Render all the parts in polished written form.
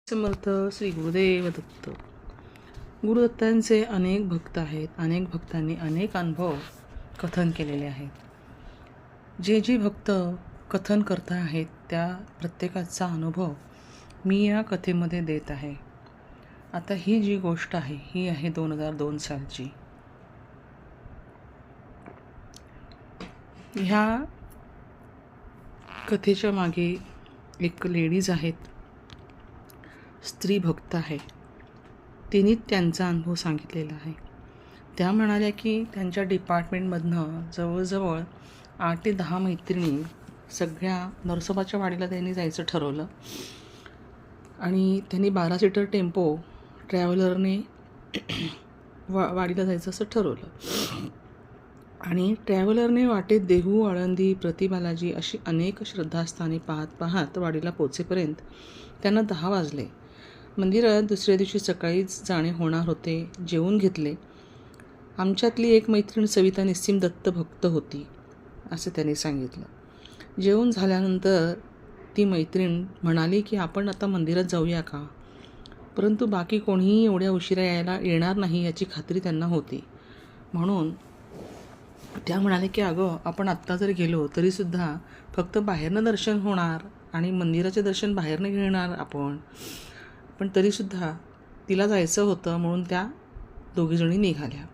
समर्थ श्री गुरुदेव दत्त. गुरुदत्तांचे अनेक भक्त आहेत. अनेक भक्तांनी अनेक अनुभव कथन केलेले आहेत. जे जे भक्त कथन करत आहेत त्या प्रत्येकाचा अनुभव मी या कथेमध्ये देत आहे. आता ही जी गोष्ट आहे ही आहे 2002 सालची. ह्या कथेच्या मागे एक लेडीज आहेत, स्त्री भक्त आहे. तिने त्यांचा अनुभव सांगितलेला आहे. त्या म्हणाल्या की त्यांच्या डिपार्टमेंटमधनं जवळजवळ 8 ते 10 मैत्रिणी सगळ्या नरसोबाच्या वाडीला त्यांनी जायचं ठरवलं आणि त्यांनी 12 सीटर टेम्पो ट्रॅव्हलरने वाडीला जायचं असं ठरवलं आणि ट्रॅव्हलरने वाटेत देहू, आळंदी, प्रतिबालाजी अशी अनेक श्रद्धास्थाने पाहत वाडीला पोचेपर्यंत त्यांना 10 वाजले. मंदिरात दुसऱ्या दिवशी सकाळीच जाणे होणार होते. जेवून घेतले. आमच्यातली एक मैत्रीण सविता निस्सीम दत्त भक्त होती असं त्यांनी सांगितलं. जेवून झाल्यानंतर ती मैत्रीण म्हणाली की आपण आता मंदिरात जाऊया का, परंतु बाकी कोणीही एवढ्या उशिरा येणार नाही याची खात्री त्यांना होती. म्हणून त्या म्हणाले की अगं आपण आत्ता जर गेलो तरीसुद्धा फक्त बाहेरनं दर्शन होणार आणि मंदिराचे दर्शन बाहेरनं घेणार आपण, पण तरीसुद्धा तिला जायचं होतं म्हणून त्या दोघीजणी निघाल्या.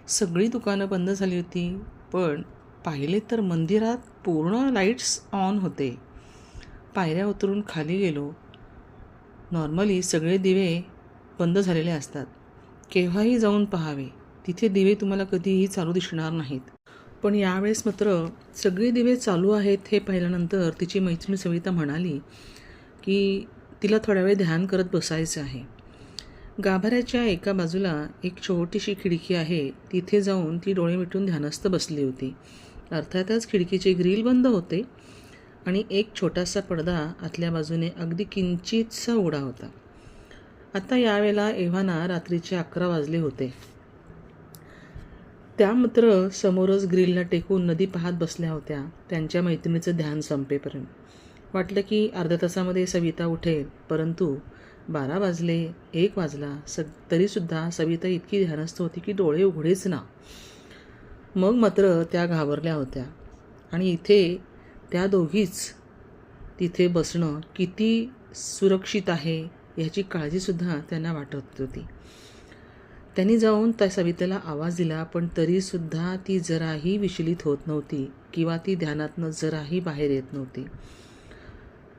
सगळी दुकानं बंद झाली होती, पण पाहिले तर मंदिरात पूर्ण लाईट्स ऑन होते. पायऱ्या उतरून खाली गेलो. नॉर्मली सगळे दिवे बंद झालेले असतात, केव्हाही जाऊन पाहावे, तिथे दिवे तुम्हाला कधीही चालू दिसणार नाहीत. पण यावेळेस मात्र सगळे दिवे चालू आहेत हे पाहिल्यानंतर तिची मैत्रीण सविता म्हणाली की तिला थोडा वेळ ध्यान करत बसायचं आहे. गाभाऱ्याच्या एका बाजूला एक छोटीशी खिडकी आहे, तिथे जाऊन ती डोळे मिटून ध्यानस्थ बसली होती. अर्थातच खिडकीचे ग्रिल बंद होते आणि एक छोटासा पडदा आतल्या बाजूने अगदी किंचितसा उघडा होता. आता यावेळेला एव्हाना रात्रीचे 11 वाजले होते. त्या मात्र समोरच ग्रिलला टेकून नदी पाहत बसल्या होत्या त्यांच्या मैत्रिणीचं ध्यान संपेपर्यंत. वाटलं की अर्ध्या तासामध्ये सविता उठेल, परंतु 12 वाजले, 1 वाजला, तरीसुद्धा सविता इतकी ध्यानस्थ होती की डोळे उघडेच ना. मग मात्र त्या घाबरल्या होत्या आणि इथे त्या दोघीच तिथे बसणं किती सुरक्षित आहे ह्याची काळजीसुद्धा त्यांना वाटत होती. त्यांनी जाऊन त्या सवितेला आवाज दिला, पण तरीसुद्धा ती जराही विचलित होत नव्हती किंवा ती ध्यानातनं जराही बाहेर येत नव्हती.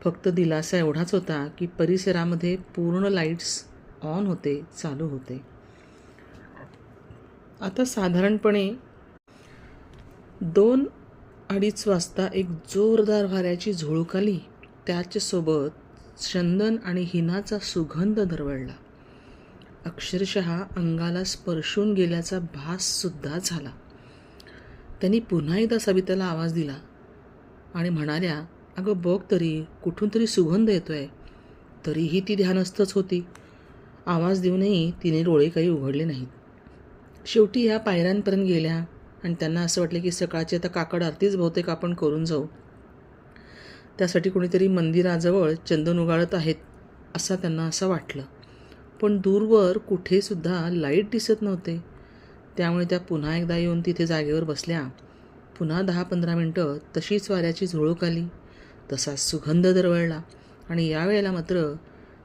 फक्त दिलासा एवढाच होता की परिसरामध्ये पूर्ण लाईट्स ऑन होते, चालू होते. आता साधारणपणे 2-2:30 वाजता एक जोरदार वाऱ्याची झुळूक आली. त्याच्यासोबत चंदन आणि हिनाचा सुगंध दरवळला. अक्षरशः अंगाला स्पर्शून गेल्याचा भाससुद्धा झाला. त्यांनी पुन्हा एकदा सविताला आवाज दिला आणि म्हणाल्या, अगं बघ तरी, कुठून तरी सुगंध येतोय. तरीही ती ध्यानस्थच होती. आवाज देऊनही तिने डोळे काही उघडले नाहीत. शेवटी ह्या पायऱ्यांपर्यंत गेल्या आणि त्यांना असं वाटलं की सकाळची आता काकड आरतीच बहुतेक आपण करून जाऊ. त्यासाठी कोणीतरी मंदिराजवळ चंदन उगाळत आहेत असं त्यांना असं वाटलं, पण दूरवर कुठेसुद्धा लाईट दिसत नव्हते. त्यामुळे त्या पुन्हा एकदा येऊन तिथे जागेवर बसल्या. पुन्हा 10-15 मिनटं तशीच वाऱ्याची झुळूक आली, तसा सुगंध दरवळला आणि यावेळेला मात्र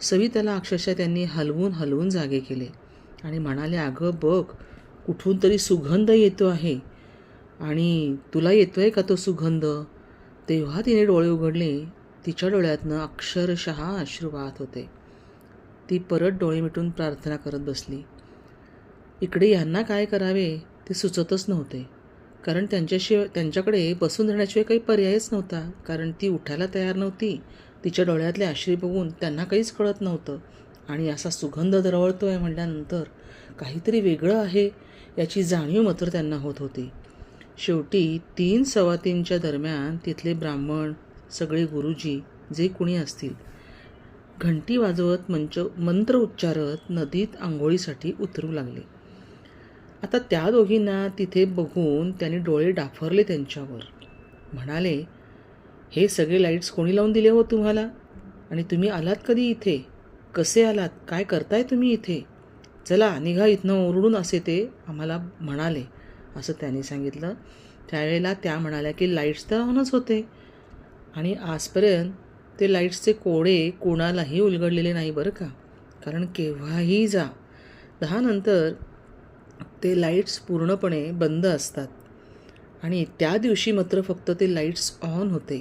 सविताला अक्षरशः त्यांनी हलवून जागे केले आणि म्हणाले, अगं बघ, कुठून तरी सुगंध येतो आहे आणि तुला येतोय का तो सुगंध. तेव्हा तिने डोळे उघडले. तिच्या डोळ्यातनं अक्षरशः अश्रू वाहत होते. ती परत डोळे मिटून प्रार्थना करत बसली. इकडे यांना काय करावे ते सुचतच नव्हते, कारण त्यांच्याकडे बसून राहण्याशिवाय काही पर्यायच नव्हता. कारण ती उठायला तयार नव्हती. तिच्या डोळ्यातले अश्रू बघून त्यांना काहीच कळत नव्हतं आणि असा सुगंध दरवळतो आहे म्हटल्यानंतर काहीतरी वेगळं आहे याची जाणीव मात्र त्यांना होत होती. शेवटी 3-3:15च्या दरम्यान तिथले ब्राह्मण, सगळे गुरुजी जे कुणी असतील, घंटी वाजवत मंत्र उच्चारत नदीत आंघोळीसाठी उतरू लागले. आता त्या दोघींना तिथे बघून त्यांनी डोळे डाफरले त्यांच्यावर. म्हणाले, हे सगळे लाईट्स कोणी लावून दिले हो तुम्हाला आणि तुम्ही आलात कधी इथे. कसे आलात? काय करताय तुम्ही इथे? चला निघा इथनं ओरडून असे ते आम्हाला म्हणाले असं त्यांनी सांगितलं. त्यावेळेला त्या म्हणाल्या की लाईट्स तर ऑनच होते आणि आजपर्यंत ते लाईट्सचे कोडे कोणालाही उलगडलेले नाही बरं का. कारण केव्हाही जा 10 नंतर ते लाईट्स पूर्णपणे बंद असतात आणि त्या दिवशी मात्र फक्त ते लाईट्स ऑन होते.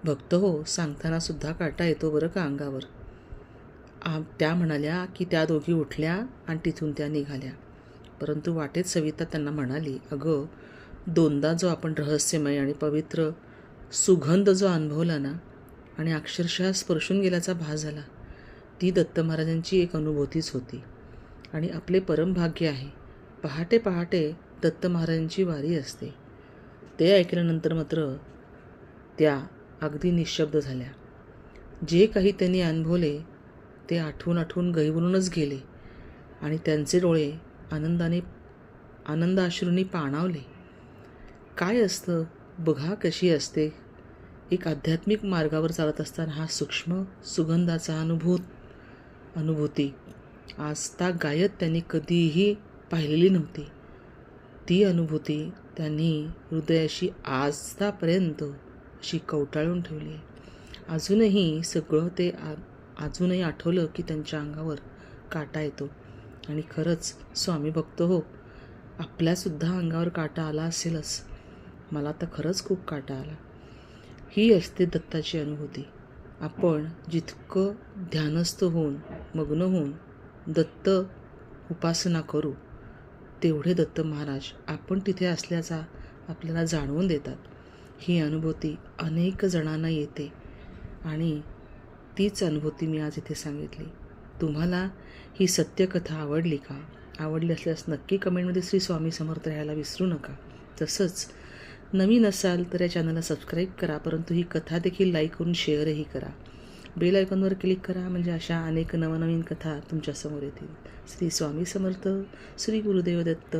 भक्त हो, सांगतानासुद्धा काटा येतो बरं का अंगावर. त्या म्हणाल्या की त्या दोघी उठल्या आणि तिथून त्या निघाल्या. परंतु वाटेत सविता त्यांना म्हणाली, अगं 2दा जो आपण रहस्यमय आणि पवित्र सुगंध जो अनुभवला ना आणि अक्षरशः स्पर्शून गेल्याचा भास झाला, ती दत्त महाराजांची एक अनुभूतीच होती. आणि आपले परमभाग्य आहे, पहाटे पहाटे दत्त महाराजांची वारी असते. ते ऐकल्यानंतर मात्र त्या अगदी निशब्द झाल्या. जे काही त्यांनी अनुभवले ते आठवून आठवून गहिवरूनच गेले आणि त्यांचे डोळे आनंदाश्रूंनी पाणावले. काय असतं बघा, कशी असते एक आध्यात्मिक मार्गावर चालत असताना हा सूक्ष्म सुगंधाचा अनुभूती आजतागायत त्यांनी कधीही पाहिलेली नव्हती. ती अनुभूती त्यांनी हृदयाशी आजतापर्यंत अशी कवटाळून ठेवली आहे. अजूनही सगळं ते अजूनही आठवलं की त्यांच्या अंगावर काटा येतो. आणि खरंच स्वामी भक्त हो, आपल्यासुद्धा अंगावर काटा आला असेलच. मला तर खरंच खूप काटा आला. ही असते दत्ताची अनुभूती. आपण जितकं ध्यानस्थ होऊन मग्न होऊन दत्त उपासना करू तेवढे दत्त महाराज आपण तिथे असल्याचा आपल्याला जाणवून देतात. ही अनुभूती अनेक जणांना येते आणि तीच अनुभूती मी आज इथे सांगितली. तुम्हाला ही सत्यकथा आवडली का? आवडली असल्यास नक्की कमेंटमध्ये श्री स्वामी समर्थ राहायला विसरू नका. तसंच नवीन असाल तर या चॅनलला सबस्क्राईब करा, परंतु ही कथा देखील लाईक करून शेअरही करा. बेल आयकॉनवर क्लिक करा म्हणजे अशा अनेक नवनवीन कथा तुमच्यासमोर येतील. श्री स्वामी समर्थ. श्री गुरुदेव दत्त.